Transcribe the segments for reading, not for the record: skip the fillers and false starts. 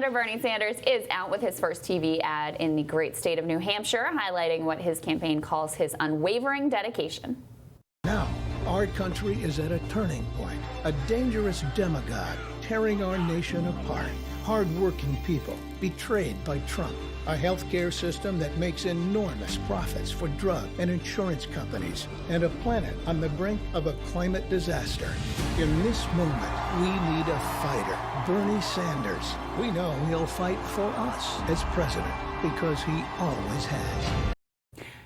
Senator Bernie Sanders is out with his first TV ad in the great state of New Hampshire, highlighting what his campaign calls his unwavering dedication. Now, our country is at a turning point. A dangerous demagogue tearing our nation apart. Hard-working people betrayed by Trump. A healthcare system that makes enormous profits for drug and insurance companies. And a planet on the brink of a climate disaster. In this moment, we need a fighter. Bernie Sanders. We know he'll fight for us as president because he always has.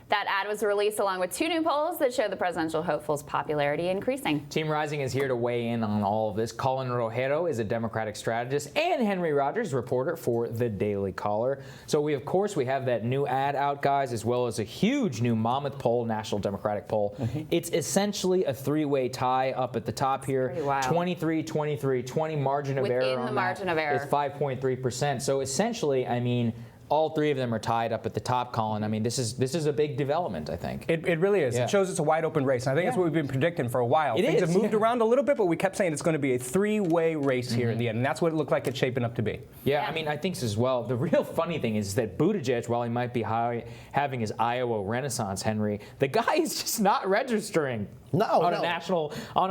That ad was released along with 2 new polls that show the presidential hopeful's popularity increasing. Team Rising is here to weigh in on all of this. Colin Rojero is a Democratic strategist, and Henry Rogers, reporter for The Daily Caller. So we have that new ad out, guys, as well as a huge new Monmouth poll, National Democratic poll. It's essentially a 3-way tie up at the top here. 23, 23, 20 margin of error on that. Within the margin of error. It's 5.3%. So essentially, I mean, all 3 of them are tied up at the top, Colin. I mean, this is a big development, I think. It really is. It shows it's a wide open race. And I think that's what we've been predicting for a while. Things have moved around a little bit, but we kept saying it's going to be a 3-way race here in the end. And that's what it looked like it's shaping up to be. Yeah, I mean, I think as well. The real funny thing is that Buttigieg, while he might be having his Iowa renaissance, Henry, the guy is just not registering on a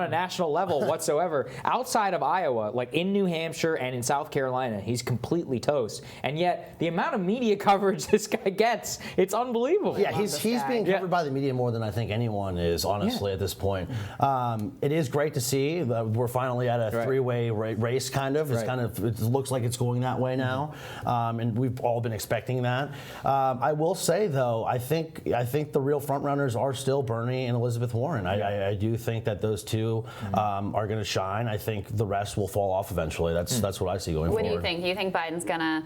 national level whatsoever. Outside of Iowa, like in New Hampshire and in South Carolina, he's completely toast. And yet, the amount of media coverage this guy gets, it's unbelievable. Yeah, he's being covered by the media more than I think anyone is, honestly, at this point. It is great to see that we're finally at a 3-way race, kind of. It looks like it's going that way now, and we've all been expecting that. I will say, though, I think the real front runners are still Bernie and Elizabeth Warren. I do think that those 2 are going to shine. I think the rest will fall off eventually. That's what I see going forward. What do you think? Do you think Biden's going to...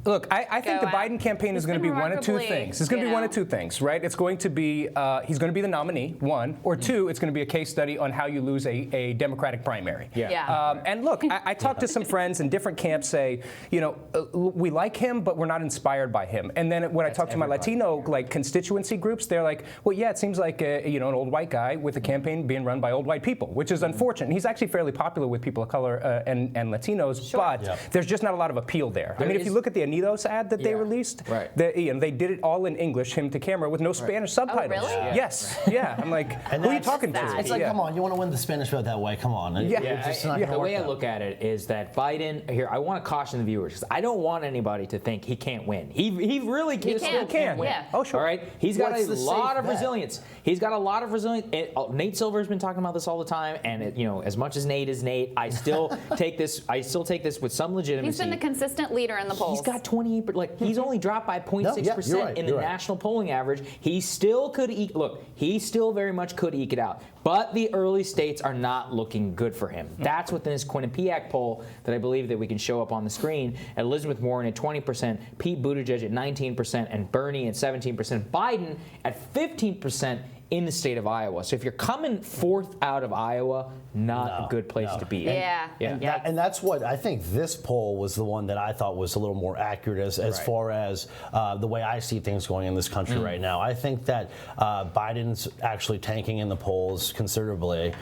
Look, I think the Biden campaign is going to be one of 2 things. It's going to be one of 2 things, right? It's going to be he's going to be the nominee, 1, or 2, it's going to be a case study on how you lose a Democratic primary. And look, I talked to some friends in different camps say, you know, we like him, but we're not inspired by him. And then when I talk to my Latino constituency groups, they're like, well, yeah, it seems like an old white guy with a campaign being run by old white people, which is unfortunate. He's actually fairly popular with people of color and Latinos, but there's just not a lot of appeal there. I mean, if you look at the Unidos ad that they released, they did it all in English, him to camera, with no Spanish subtitles. Oh, really? Yes. I'm like, who are you talking to? It's like, come on, you want to win the Spanish vote that way? Come on. The way I look at it is that Biden, here, I want to caution the viewers, because I don't want anybody to think he can't win. He really can win. Oh, sure. All right? He's got a lot of resilience. He's got a lot of resilience. Nate Silver's been talking about this all the time, and as much as Nate is Nate, I still take this with some legitimacy. He's been the consistent leader in the polls. He's got 28, like he's only dropped by 0.6% in the national polling average. He still could he still very much could eke it out. But the early states are not looking good for him. That's within this Quinnipiac poll that I believe that we can show up on the screen. Elizabeth Warren at 20%, Pete Buttigieg at 19%, and Bernie at 17%. Biden at 15% in the state of Iowa. So if you're coming 4th out of Iowa, not a good place to be. And that's what I think this poll was the one that I thought was a little more accurate as far as the way I see things going in this country right now. I think that Biden's actually tanking in the polls considerably,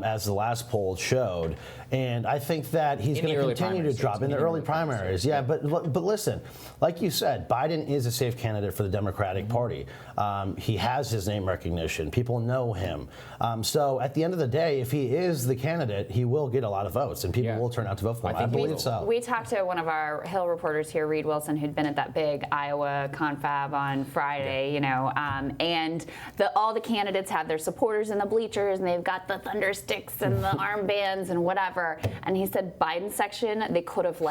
as the last poll showed. And I think that he's going to continue to drop in the early primaries. But listen, like you said, Biden is a safe candidate for the Democratic Party. He has his name recognition. People know him. So at the end of the day, if he is the candidate, he will get a lot of votes, and people will turn out to vote for him. I believe so. We talked to one of our Hill reporters here, Reed Wilson, who'd been at that big Iowa confab on Friday, and all the candidates have their supporters in the bleachers, and they've got the thunder sticks and the armbands and whatever. And he said Biden's section, they could have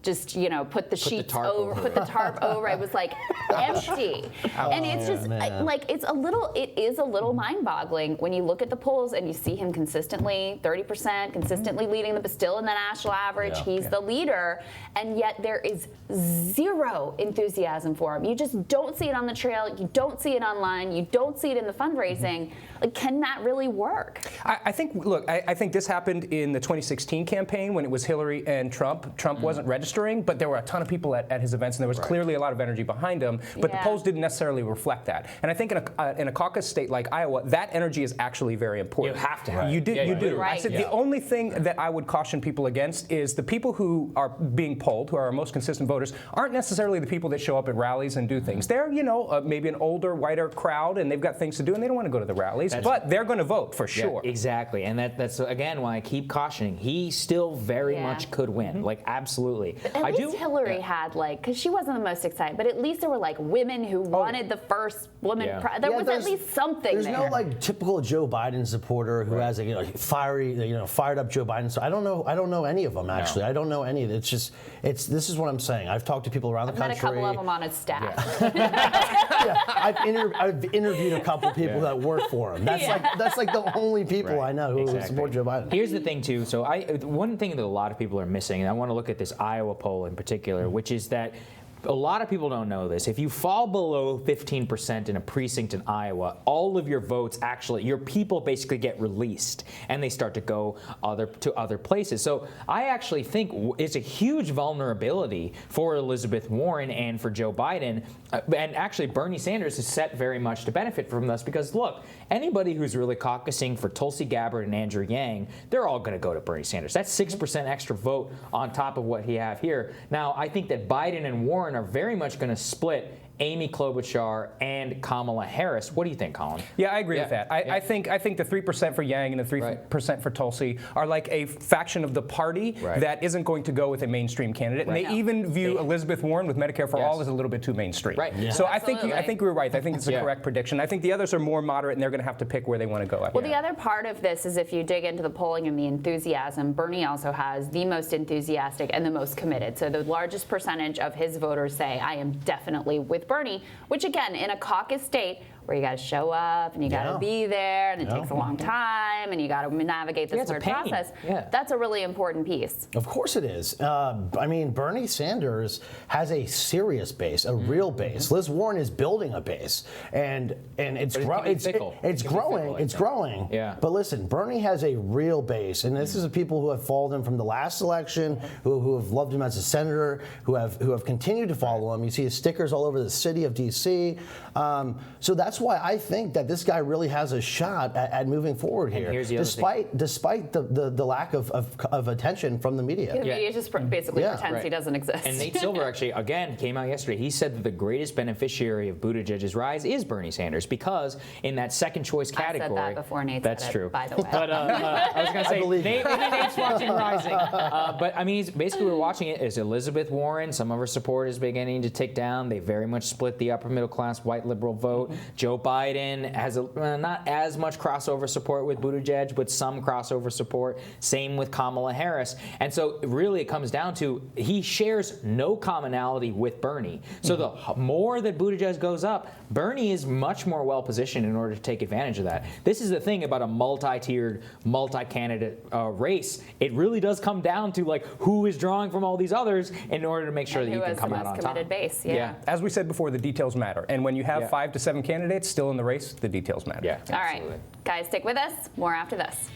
just put the sheets over, put the tarp over. It was empty, and it's just it is a little mind-boggling when you look at the polls and you see him consistently 30%, consistently leading still in the national average. He's the leader, and yet there is zero enthusiasm for him. You just don't see it on the trail. You don't see it online. You don't see it in the fundraising. Can that really work? I think this happened in the 2016 campaign when it was Hillary and Trump. Trump wasn't registering, but there were a ton of people at his events, and there was clearly a lot of energy behind him. But the polls didn't necessarily reflect that. And I think in a caucus state like Iowa, that energy is actually very important. You have to have You it. do. Yeah, you do. Right. I said the only thing that I would caution people against is the people who are being polled, who are our most consistent voters, aren't necessarily the people that show up at rallies and do things. They're, maybe an older, whiter crowd, and they've got things to do, and they don't want to go to the rallies, but they're going to vote for sure. Yeah, exactly, and that's again why I keep cautioning. He still very much could win, like absolutely. At least Hillary had because she wasn't the most excited, but at least there were women who wanted the first woman. There was at least something. There's no typical Joe Biden supporter who has a fired up Joe Biden. So I don't know any of them actually. No. I don't know any. It's just this is what I'm saying. I've talked to people around the country. Met a couple of them on his staff. I've interviewed a couple people that work for him. That's like the only people I know who support Joe Biden. Here's the thing too. So one thing that a lot of people are missing, and I want to look at this Iowa poll in particular, which is that a lot of people don't know this. If you fall below 15% in a precinct in Iowa, all of your votes your people basically get released and they start to go to other places. So I actually think it's a huge vulnerability for Elizabeth Warren and for Joe Biden. And actually Bernie Sanders is set very much to benefit from this because look, anybody who's really caucusing for Tulsi Gabbard and Andrew Yang, they're all going to go to Bernie Sanders. That's 6% extra vote on top of what he have here. Now, I think that Biden and Warren are very much going to split Amy Klobuchar and Kamala Harris. What do you think, Colin? Yeah, I agree with that. I think the 3% for Yang and the 3% for Tulsi are like a faction of the party that isn't going to go with a mainstream candidate. And they even view Elizabeth Warren with Medicare for All as a little bit too mainstream. Right. Yeah. So I think we're right. I think it's a correct prediction. I think the others are more moderate, and they're going to have to pick where they want to go. Well, the other part of this is if you dig into the polling and the enthusiasm, Bernie also has the most enthusiastic and the most committed. So the largest percentage of his voters say, I am definitely with Bernie, which again, in a caucus state where you got to show up and you got to be there and it takes a long time and you got to navigate this hard process. That's a really important piece. Of course it is. I mean, Bernie Sanders has a serious base, a real base. Liz Warren is building a base, and it's growing. Yeah. But listen, Bernie has a real base, and this is the people who have followed him from the last election, who have loved him as a senator, who have continued to follow him. You see his stickers all over the city of D.C. So that's why I think that this guy really has a shot at moving forward here, despite the lack of attention from the media. The media just basically pretends he doesn't exist. And Nate Silver actually, again, came out yesterday. He said that the greatest beneficiary of Buttigieg's rise is Bernie Sanders because in that second choice category. I said that before Nate That's said true. It, by the way. But I was going to say, maybe Nate's watching Rising. But I mean, basically we're watching it as Elizabeth Warren. Some of her support is beginning to tick down. They very much split the upper middle class white liberal vote. Joe Biden has not as much crossover support with Buttigieg, but some crossover support. Same with Kamala Harris. And so really it comes down to he shares no commonality with Bernie. So the more that Buttigieg goes up, Bernie is much more well positioned in order to take advantage of that. This is the thing about a multi-tiered, multi-candidate race. It really does come down to who is drawing from all these others in order to make sure that you can come out on top. Committed base. Yeah. As we said before, the details matter. And when you have 5 to 7 candidates still in the race, the details matter. Yeah. All right. Guys, stick with us. More after this.